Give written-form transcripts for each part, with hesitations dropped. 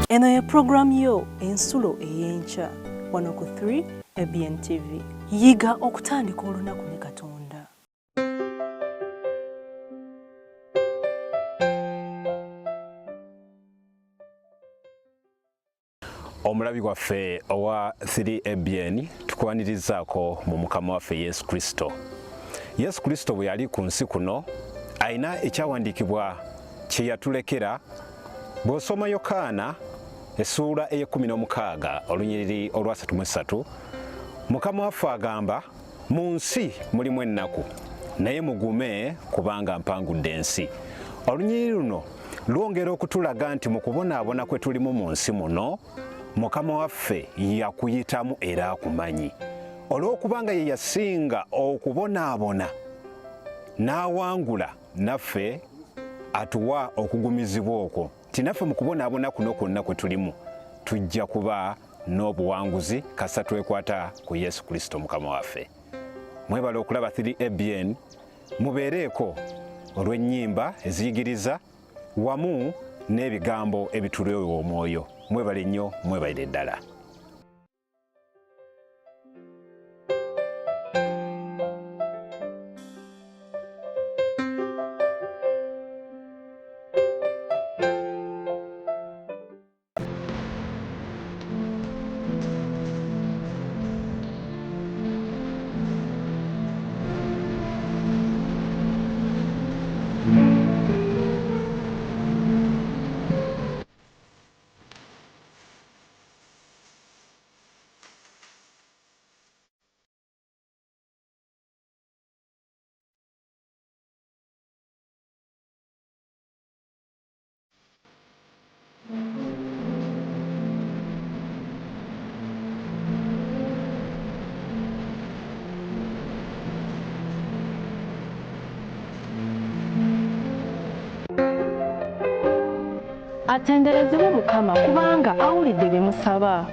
Eno ye program yo ensulo ey'enkya wano ku 3 ABN TV. Yiga okutandika olunaku ne Katonda. Omulabi waffe owa 3 ABN tukwanirizaako mu Mukama waffe Yesu Kristo. Yesu Kristo bwe yali ku nsi kuno ayina ekyawandiikibwa kye yatulekera. Bw'osoma Yokaana essuula ey'16 olunyiriri olwa 33, Mukama waffe agamba mu nsi mulimu ennaku naye mugume kubanga mpangudde ensi. Olunyiriri luno lwongera okutulaga nti mu kubonaabona kwe tulimu mu nsi muno Mukama waffe yakuyitamu era akumanyi. Olw'okubanga ye yasinga okubonaabona n'awangula, naffe atuwa okugumizibwa okwo nti naffe mu kubonaabona kuno kwonna kwe tulimu tujja kuba n'obuwanguzi kasa twekwata ku Yesu Kristo Mukama waffe. Mwebale okulaba 3 ABN, mubeereeko olw'ennyimba eziyigiriza wamu n'ebigambo ebituleewa omwoyo. Mwebale nnyo, mwebalire ddala. Atenderezebwe Mukama kubanga awulidde bye musaba.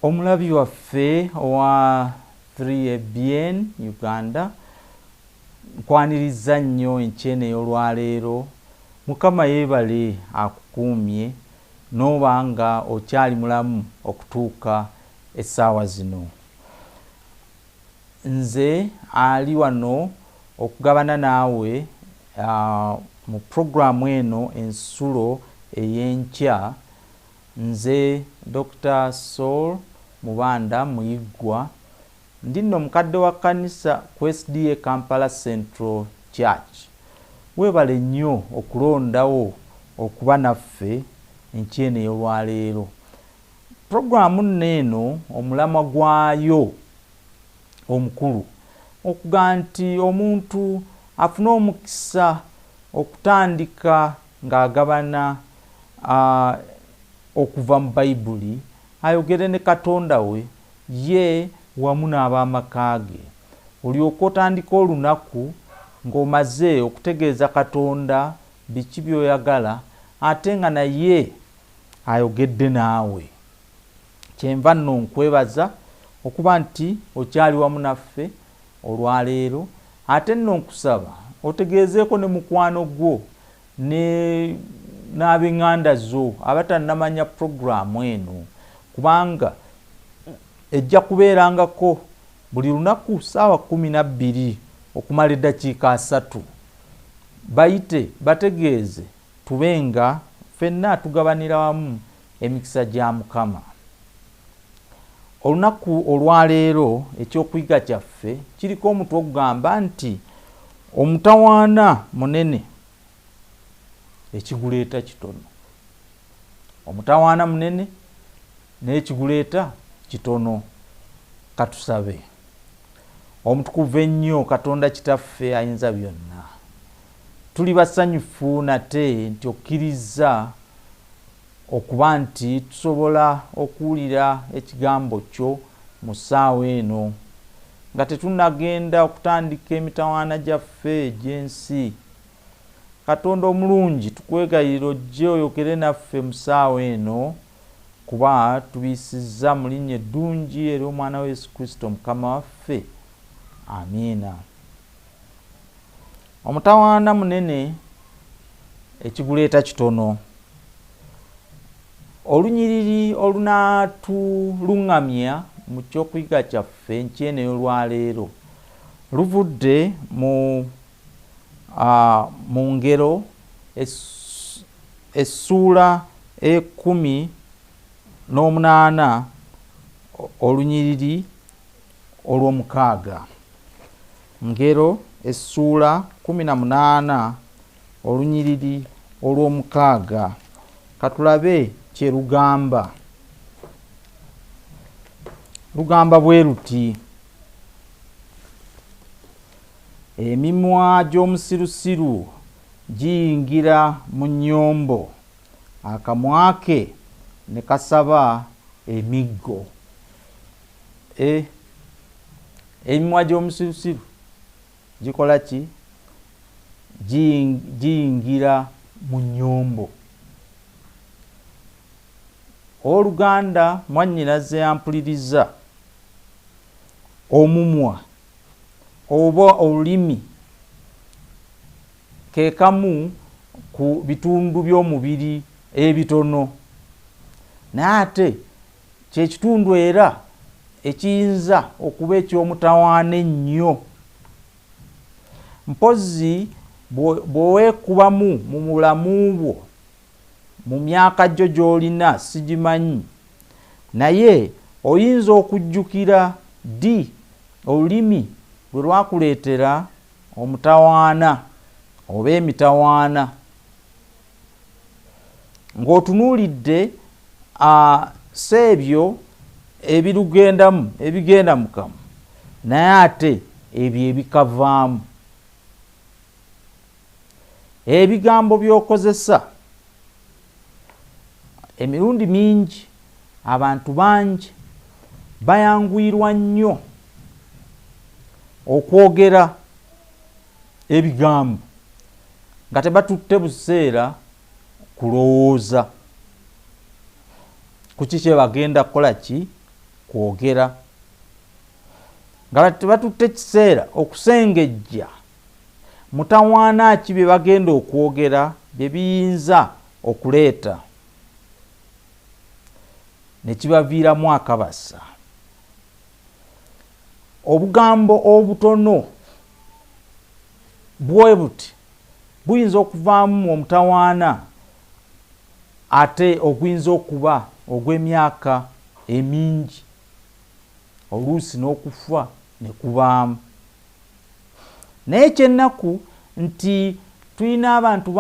Omulabi waffe owa 3 ABN Uganda, nkwaniriza nnyo enkyene y'olwaleero. Mukama yeebale akukuumye n'oba nga okyali mulamu okutuuka essaawa zino. Nze ali wano okugabana naawe mu programu eno ensulo ey'enkya. Nze Dr. Saul Mubanda Muyiggwa, ndi nno mukadde wa kkanisa ku SDA Kampala Central Church. Weebale nnyo okulondawo okuba naffe enkyene ey'olwaleero. Programu nneeno omulamwa gwayo omukulu okuga nti omuntu afuna omukisa okutandika ng'agabana okuva mu Bayibuli, ayogere ne Katonda we ye wamu n'ab'amaka ge. Olyoka otandika olunaku ng'omaze okutegeeza Katonda biki by'oyagala ate nga naye ayogedde naawe. Kyenva nno nkwebaza okuba nti okyali wamu naffe olwaleero, ate nno nkusaba otegeezeeko ne mukwano gwo n'ab'eŋŋanda zo abatannamanya programu eno, kubanga ejja kubeerangako buli lunaku ssaawa 12 okumala eddakiika 3. Bayite bategeeze tube nga ffenna tugabanira wamu emikisa gya Mukama. Olunaku olwaleero ekyokuyiga kyaffe kiriko omutwe ogugamba nti omutawaana munene ekiguleeta kitono. Omutawaana munene n'ekiguleeta kitono. Katusabe. Omutukuvu ennyo Katonda Kitaffe ayinza byonna, tuli basanyufu nate nti okkiriza okuba nti tusobola okuwulira ekigambo kyo mu ssaawa eno nga tetunnagenda okutandika emitawaana gyaffe egy'ensi. Katonda omulungi, tukwegayirira ojje oyogere naffe mu ssaawa eno, kuba tubiisizza mu linnya eddungi ery'omwana wa Yesu Kristo Mukama waffe. amiina. Omutawaana munene ekiguleeta kitono. Olunyiriri olunaatulungamya mu kyokuyiga kyaffe enkyene y'olwaleero luvudde mu ngero essuula 18 olunyiriri olw'omukaaga. Ngero essuula 18 olunyiriri olw'omukaaga. Katulabe kye lugamba. Lugamba bwe luti: emimwa gy'omusirusiru giyingira mu nnyombo, akamwa ke ne kasaba emiggo. Emimwa gy'omusirusiru gikola ki? Giyingira mu nnyombo. Oluganda mwannyinaze yampuliriza, omumwa oba olulimi ke kamu ku bitundu by'omubiri ebitono, naye ate kye kitundu era ekiyinza okuba eky'omutawaana ennyo. Mpozzi bw'oweekubamu mu bulamu bwo mu myaka gyo gy'olina sigimanyi, naye oyinza okujjukira ddi olulimi bwe lwakuleetera omutawaana oba emitawaana. Ng'otunuulidde si ebyo ebigenda mu kamwa, naye ate ebyo ebikavaamu. Ebigambo by'okozesa emirundi mingi, abantu bangi bayanguyirwa nnyo okwogera ebigambo nga tebatutte buseera kulowooza ku ki kye bagenda kukola ki kwogera, nga tebatutte kiseera okusengejja mutawaana ki bye bagenda okwogera bye biyinza okuleeta ne kibaviiramu akabasa. Obugambo obutono bwe buti buyinza okuvaamu omutawaana ate oguyinza okuba ogw'emyaka emingi, oluusi n'okufa ne kubaamu. Naye ekyennaku nti tulina abantu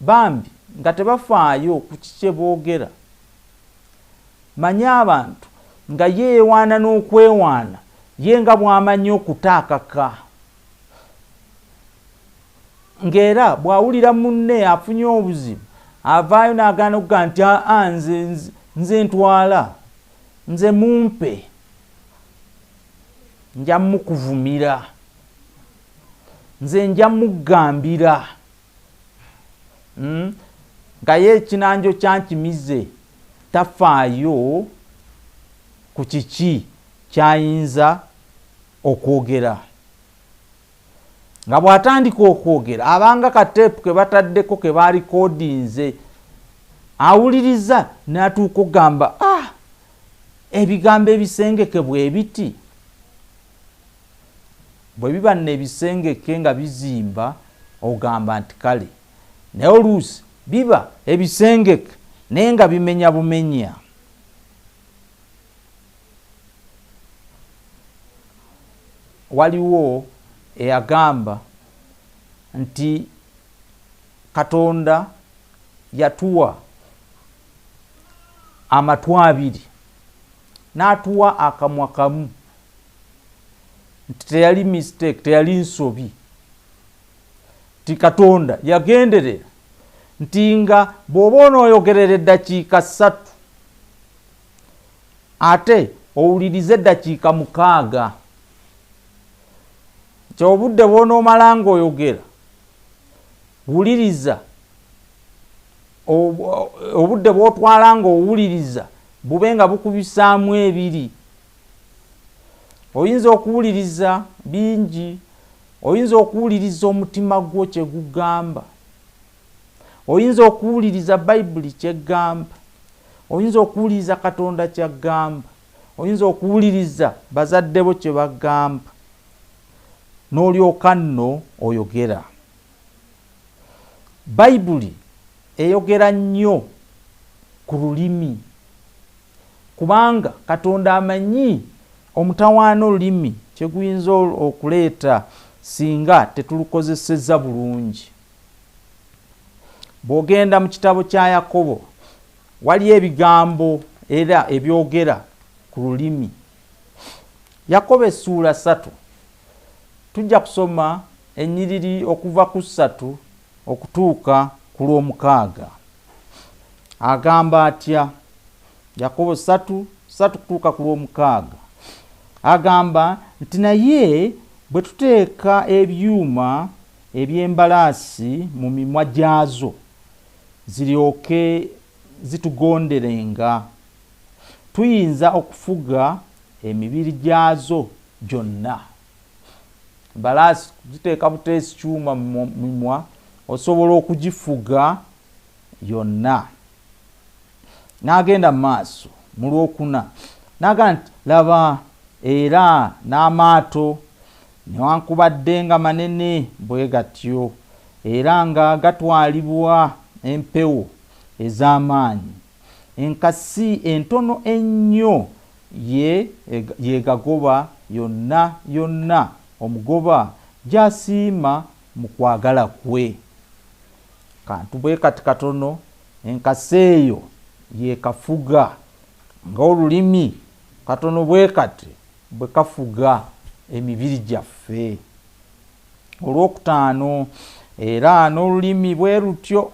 bambi nga tebafaayo ku kiki boogera. Manyi abantu nga yeewaana n'okwewaana, ye nga bw'amanyi okutaakaka, ng'era bw'awulira munne afunye obuzibu avaayo n'agaana okugaa nti nze ntwala, nze mumpe, nja mukuvumira, nze nja mugambira, nga ye ekinanjo kyankimize, tafaayo ku kiki kyayinza okwogera. Nga bw'atandika okwogera abanga kateepu ke bataddeko ke baalikodinze, awuliriza n'atuuka okugamba ebigambo ebisengeke bwe biti. Bwe biba nno ebisengeke nga bizimba ogamba nti kale, naye oluusi biba ebisengeke naye nga bimenya bumenya. Waliwo eyagamba nti Katonda yatuwa amatu 2 n'atuwa akamwa kamu, nti teyali mistake, teyali nsobi, nti Katonda yagenderera nti nga bw'oba onooyogerera eddakiika 3 ate owulirize eddakiika 6, nti obudde bw'onoomala ng'oyogera wuliriza, obudde bw'otwala ng'owuliriza bube nga bukubisaamu 2. oyinza okuwuliriza bingi, oyinza okuwuliriza omutima gwo kye gugamba, oyinza okuwuliriza bayibuli kyegamba, oyinza okuwuliriza Katonda kyagamba, oyinza okuwuliriza bazadde bo kye bagamba, n'olyoka nno oyogera. Bayibuli eyogera nnyo ku lulimi, kubanga Katonda amanyi omutawaana olulimi kye guyinza okuleeta singa tetulukozesezza bulungi. Bw'ogenda mu kitabo kya Yakobo waliyo ebigambo era ebyogera ku lulimi. Yakobo essuula 3 tujja kusoma ennyiriri okuva ku 3 okutuuka ku lw'omukaaga. Agamba atya? Yakobo 3 kutuuka ku lw'omukaaga. Agamba nti naye bwe tuteeka ebyuma eby'embalaasi mu mimwa gyazo ziryoke zitugonderenga, tuyinza okufuga emibiri gyazo gyonna. Embalaasi ziteeka buteesi kyuma mu mimwa, osobola okugifuga yonna. N'agenda mu maaso mu lwokuna n'agamba nti laba era n'amaato newankubadde nga manene bwe gatyo era nga gatwalibwa empewo ez'amaanyi, enkasi entono ennyo yegagoba yonna yonna omugoba gy'asiima mu kwagala kwe. Kantu bwe kati katono enkasi eyo yekafuga ng'olulimi katono bwe kati bwe kafuga emibiri gyaffe. Olwokutaano, era n'olulimi bwe lutyo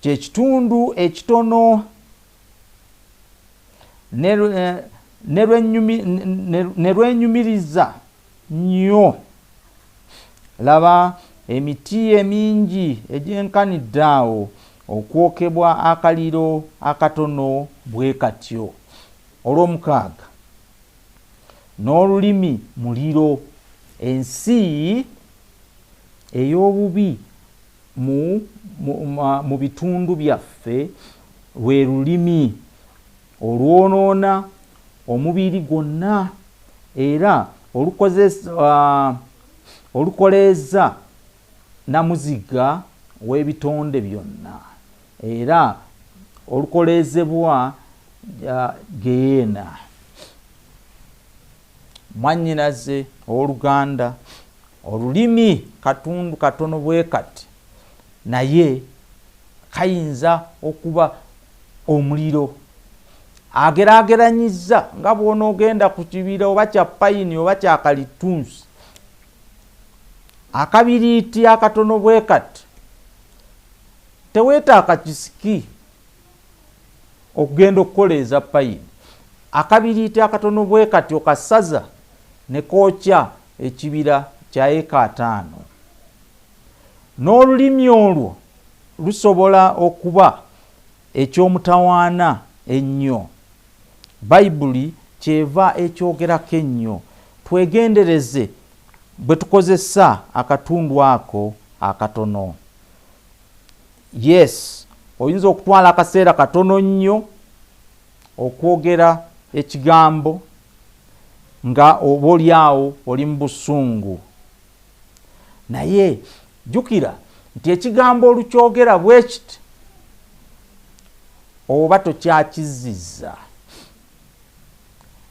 kye kitundu ekitono ne lwenyumiriza nnyo. Laba emiti emingi egyenkanidde awo okwokebwa akaliro akatono bwe katyo. Olw'omukaaga, n'olulimi muliro, ensi ey'obubi mu bitundu byaffe lwe lulimi olwonoona omubiri gwonna era olukoleeza namuziga w'ebitonde byonna era olukoleezebwa geyeena. Mwannyinaze owooluganda, olulimi katundu katono bwe kati, naye kayinza okuba omuliro. Ageraageranyiza nga bw'onoogenda ku kibira oba kya payini oba kya kalitunsi. Akabiriiti akatono bwe kati teweetaaga kisiki okugenda okukoleeza payini. Akabiriiti akatono bwe kati okasaza ne kookya ekibira kya eka 5. N'olulimi olwo lusobola okuba eky'omutawaana ennyo. Bayibuli kyeva ekyogerako ennyo. Twegendereze bwe tukozesa akatundu ako akatono. Yes, oyinza okutwala akaseera katono nnyo okwogera ekigambo nga oba oli awo oli mu busungu. Naye jjukira nti ekigambo olukyogera bwe kiti oba tokyakizizza.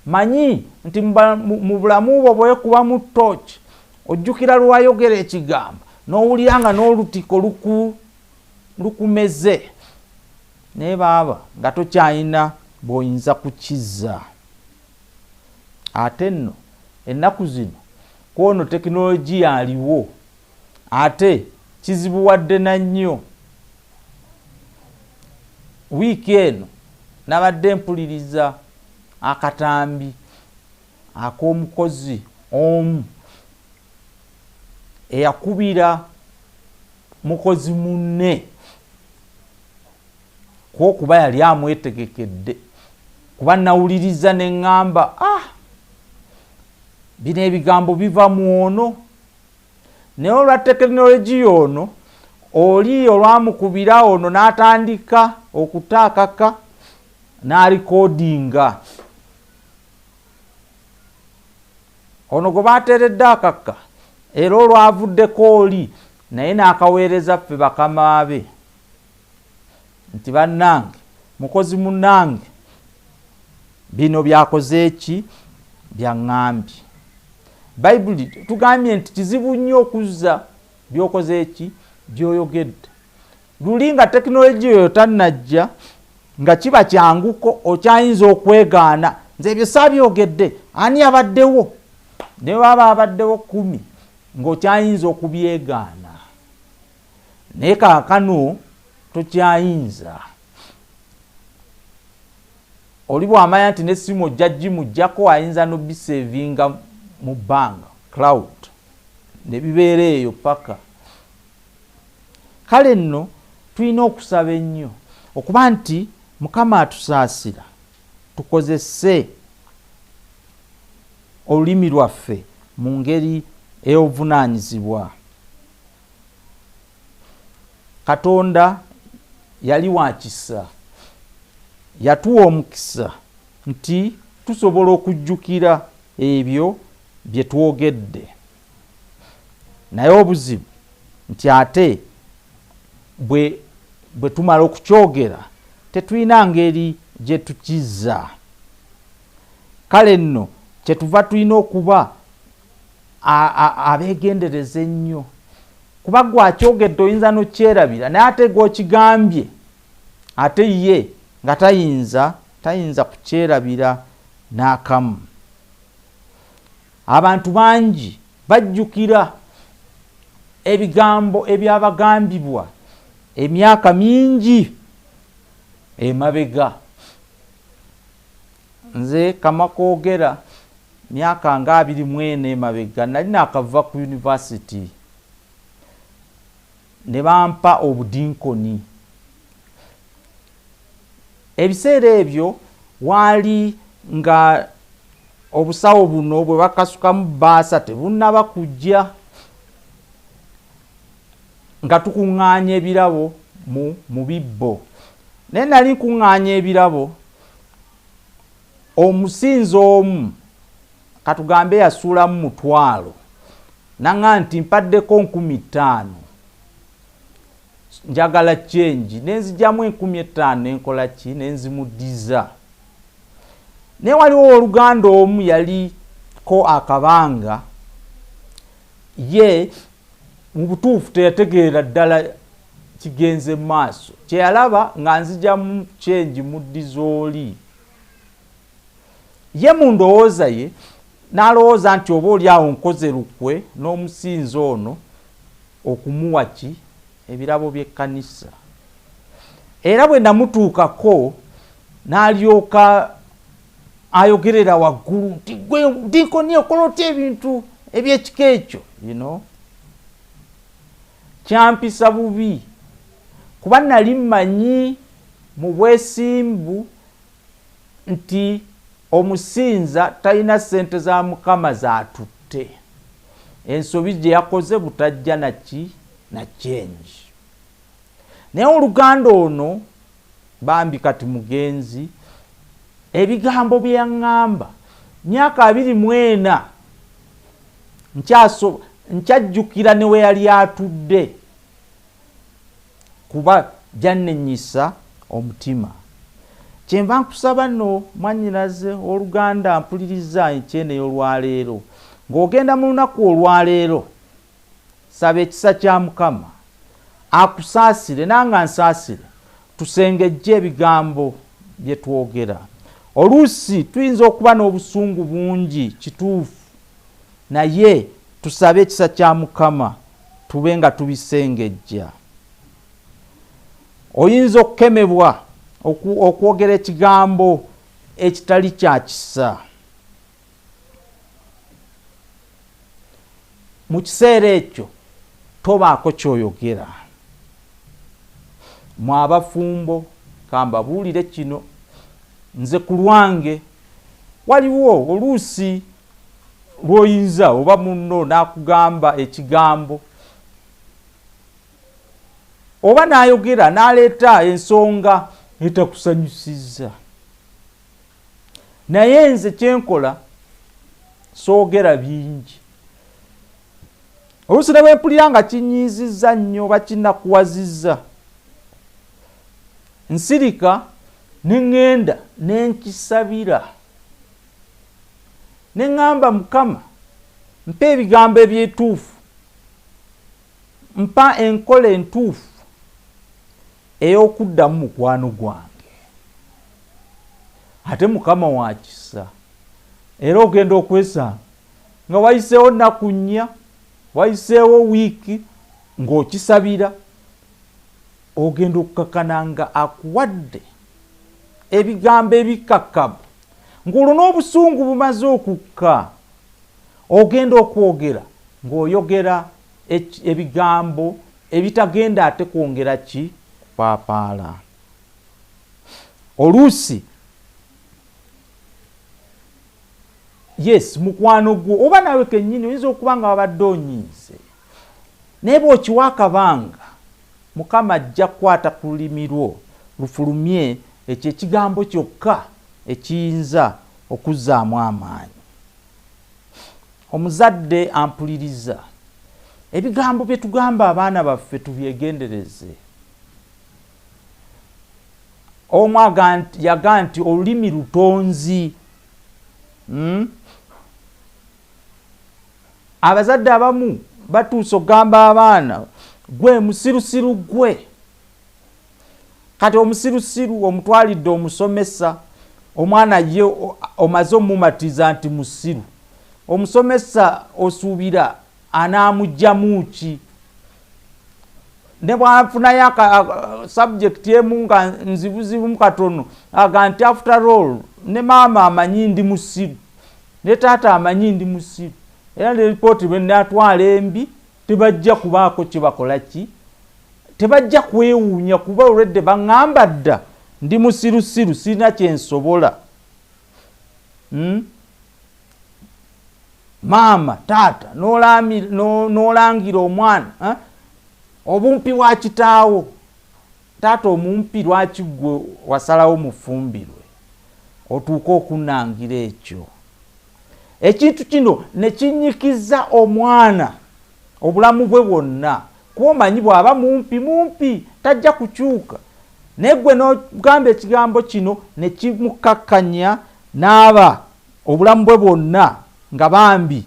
Manyi nti mu bulamu bwo bwekuba mu ttooki ojjukira lwayogera ekigambo n'owulira nga n'olutiko lukumeze, naye baaba nga tokyayina bw'oyinza kukizza. Ate nno ennaku zino kwono tekinologiya aliwo, ate kizibuwadde na nnyo. Wiiki eno nabadde mpuliriza akatambi ak'omukozi omu eyakubira mukozi munne kw'okuba yali amwetegekedde. Kuba nawuliriza ne ŋŋamba bino ebigambo biva mu ono. Naye olwa tekinologiya ono oli olwamukubira ono n'atandika okutaakaka n'alikodinga. Ono gwe bateeredde akaka era olwavuddeko oli naye n'akaweereza ffe bakama be nti bannange mukozi munnange bino byakoze eki byaŋŋambye. Bayibuli tugambye nti kizibu nnyo okuzza byokoze eki byoyogedde. Luli nga tekinologiya eyo tannajja nga kiba kyanguko okyayinza okwegaana nze ebyo saabyogedde ani abaddewo ne baba abaddewo 10 ng'okyayinza okubyegaana. Naye kaakano tokyayinza. Oli bw'amanya nti n'essimu ojja gimuggyako ayinza n'obiseevinga mu bbanga cloud ne bibeera eyo paka. Kale nno tulina okusaba ennyo okuba nti Mukama atusaasira tukozese olulimi lwaffe mu ngeri ey'obuvunaanyizibwa. Katonda yali wa kisa, yatuwa omukisa nti tusobola okujjukira ebyo bye twogedde. Naye obuzibu nti ate bwe tumala okukyogera tetulina ngeri gye tukizza. Kale nno kyetuva tulina okuba abeegendereza ennyo, kuba gwakyogedde oyinza n'okyerabira naye ate gw'okigambye ate ye nga tayinza kukyerabira n'akamu. Abantu bangi bajjukira ebigambo ebyabagambibwa emyaka mingi emabega. Nze Kamakoogera myaka nga 24 emabega nali nakava ku university ne bampa obudinkoni. Ebiseera ebyo waali nga obusawo buno bwe bakasukamu baasa tebunnaba kujja, nga tukuŋŋaanya ebirabo mu bibbo. Naye nali nkuŋŋaanya ebirabo, omusinzi omu katugambe yasuulamu 1,000 naŋŋa nti mpaddeko 15,000 njagala change, nenzijjamu 15,000 nenkola ki nenzimuddiza. Naye waliwo oluganda omu yaliko akabanga, ye mu butuufu teyategeera ddala kigenze maaso, kyeyalaba nga nzijjamu change muddiza oli. Ye mu ndowooza ye n'alowooza nti oba oli awo nkoze lukwe n'omusinzi ono okumuwa ki ebirabo by'ekkanisa. Era bwe namutuukako n'alyoka ayogerera waggulu nti gwe dinkoni okola otya ebintu ebyekika ekyo, kyampisa bubi kuba nali mmanyi mu bwesimbu nti omusinza talina ssente za Mukama zaatutte. Ensobi gye yakoze butajja na change. Naye oluganda ono bambi kati mugenzi, ebigambo bye yaŋŋamba myaka 24 nkyajjukira ne we yali atudde kuba jannenyisa omutima. Kyenva nkusaba nno mwannyinaze oluganda mpuliriza enkyene y'olwaleero, ng'ogenda mu lunaku olwaleero, saba ekisa kya Mukama akusaasire nanga nsaasire, tusengejje ebigambo bye twogera. Oluusi tuyinza okuba n'obusungu bungi, kituufu, naye tusabe ekisa kya Mukama tube nga tubisengejja. Oyinza okukemebwa okwogera ekigambo ekitali kya kisa. Mu kiseera ekyo tobaako ky'oyogera. Mu abafumbo kambabuulire kino, nze ku lwange waliwo oluusi lwoyinza oba munno n'akugamba ekigambo oba n'ayogera n'aleeta ensonga etakusanyusizza, naye nze kyenkola soogera bingi. Oluusi ne bwe mpulira nga kinyiizizza nnyo oba kinakuwazizza, nsirika ne ŋŋenda ne nkisabira ne ŋŋamba Mukama mpa ebigambo ebyetuufu, mpa enkola entuufu ey'okuddamu mukwano gwange. Ate Mukama wa kisa, era ogenda okwesanga nga wayiseewo nnaku nnya, wayiseewo wiiki ng'okisabira, ogenda okukakana nga akuwadde ebigambo ebikakkamu, ng'olwo n'obusungu bumaze okukka, ogenda okwogera ng'oyogera ebigambo ebitagenda ate kwongera ki kupaapaala. Oluusi yes mukwano gwo oba nawe kennyini oyinza okuba nga wabadde onyiize, naye bw'okiwa akabanga Mukama ajja kukwata ku lulimi lwo lufulumye ekyo ekigambo kyokka ekiyinza okuzzaamu amaanyi. Omuzadde ampuliriza, ebigambo bye tugamba abaana baffe tubyegendereze. Omu yaga nti olulimi lutonzi. Abazadde abamu batuusa okugamba abaana gwe musirusiru gwe. Kati omusirusiru omutwalidde omusomesa, omwana ye omaze omumatiza nti musiru, omusomesa osuubira anaamugjamu ki? Ne bwafunayo subject emu nga nzibuzibu katono aga nti after all ne maama amanyi ndi musiru ne taata amanyi ndi musiru, era ne ripooti bwe natwala embi tebajja kubaako kibakola ki, tebajja kwewuunya kuba olwedde baŋŋamba dda ndi musirusiru sirina kyensobola. Maama taata n'olangira omwana obumpi bwa kitaawo, taata omumpi lwaki gwe wasalawo mufumbirwe otuuka okunangira ekyo. Ekintu kino ne kinyikiza omwana obulamu bwe bwonna, kuba omanyi bw'aba mumpi tajja kukyuka, naye gwe n'ogamba ekigambo kino ne kimukakkanya n'aba obulamu bwe bwonna nga bambi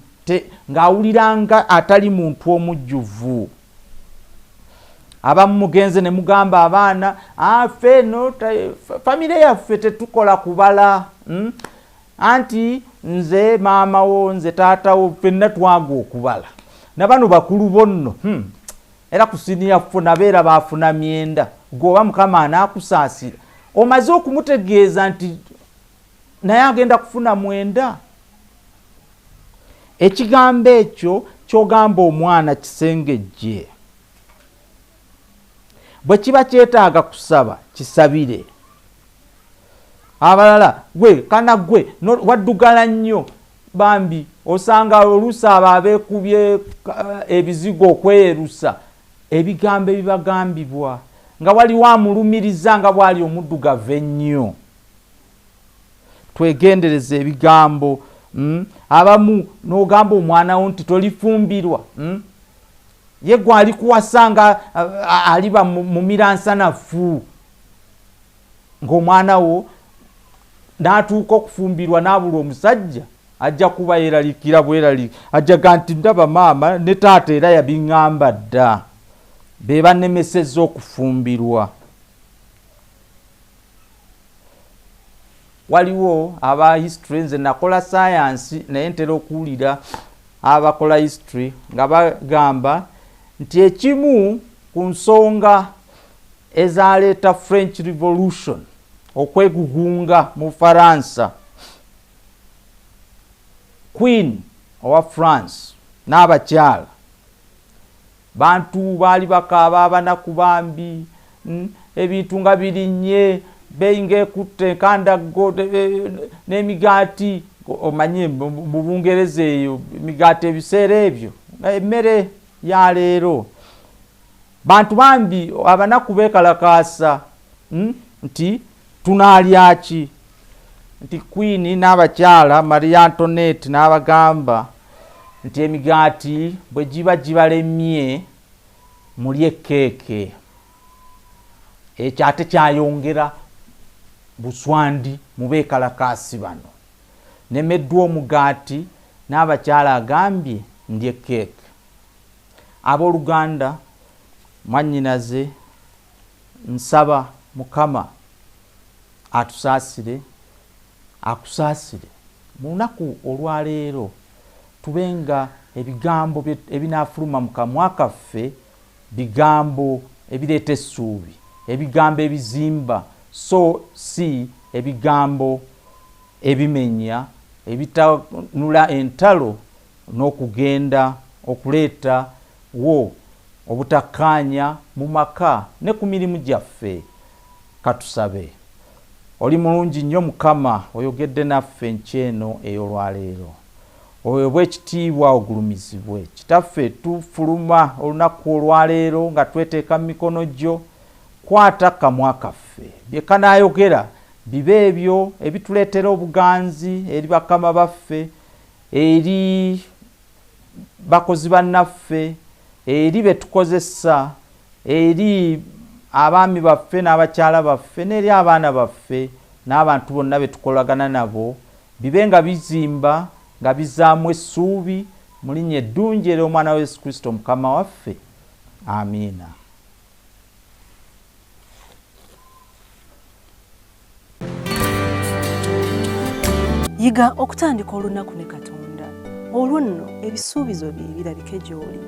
ng'awuliranga atali muntu omujjuvu. Abamu mugenze ne mugamba abaana ffe no famire yaffe tetukola kubala, anti nze maama wo nze taata wo ffenna twaga okubala, nabano bakulu bonno era ku siniya funa beera baafuna myenda, gwoba Mukama anaakusaasira. Omaze okumutegeeza nti naye agenda kufuna mwenda. Ekigambo ekyo ky'ogamba omwana kisengejje. Bwe kiba kyetaaga kusaba kisabire. Abalala gwe kana gwe waddugala nnyo bambi osanga oluusi abo abeekubye ebizigo okweyerusa ebigambo ebibagambibwa nga waliwo amulumiriza nga bwali omuddugavu ennyo. Twegendereze ebigambo. Abamu n'ogamba omwana wo nti tolifumbirwa, ye gwe ali kuwasanga aliba mumiransanafu, ng'omwana wo n'atuuka okufumbirwa n'abula omusajja ajja kuba yeeralikira bweralika, ajjaga nti ndaba maama ne taata era yabiŋŋamba dda, be bannemesezza okufumbirwa. Waliwo aba history, nze nakola science naye ntera okuwulira abakola history nga bagamba nti ekimu ku nsonga ezaleeta French Revolution, okwegugunga mu Faransa, Queen owa France n'abakyala bantu baali bakaaba abanaku bambi, ebintu nga birinnye, beyinga ekutte enkandaggo n'emigaati omanyi mu Bungereza eyo emigaati ebiseera ebyo emmere ya leero. Bantu bambi abanaku beekalakaasa nti tunaalya ki, nti Queen n'abakyala Maria Antoinette n'abagamba nti emigaati bwe giba gibalemye mulye keeke. Ekyo ate kyayongera buswandi mu beekalakaasi bano. Nemeddwa omugaati n'abakyala agambye ndye keeke. Abooluganda, mwannyinaze, nsaba Mukama atusaasire, akusaasire mu lunaku olwaleero, tubenga ebigambo ebinaafuluma mu kamwa kaffe bigambo ebireeta essuubi, ebigambo ebizimba, so si ebigambo ebimenya, ebitanula entalo n'okugenda okuleeta wo obutakkaanya mu maka ne ku mirimu gyaffe. Katusabe. Oli mulungi nnyo Mukama, oyogedde naffe nkyeno ey'olwaleero. Oweebwe ekitiibwa, ogulumizibwe. Kitaffe, tufuluma olunaku olwaleero nga tweteeka mu mikono gyo. Kwata kamwa kaffe, bye kanaayogera bibe ebyo ebituleetera obuganzi eri bakama baffe, eri bakozi bannaffe, eri be tukozesa, eri abaami baffe n'abakyala baffe, n'eri abaana baffe n'abantu bonna be tukolagana nabo, bibe nga bizimba, nga bizaamu essuubi, mu linnya eddungi ery'Omwana wa Yesu Kristo Mukama waffe. Amiina. Yiga okutandika olunaku ne Katonda. Olwo nno ebisuubizo bye birabike gy'oli.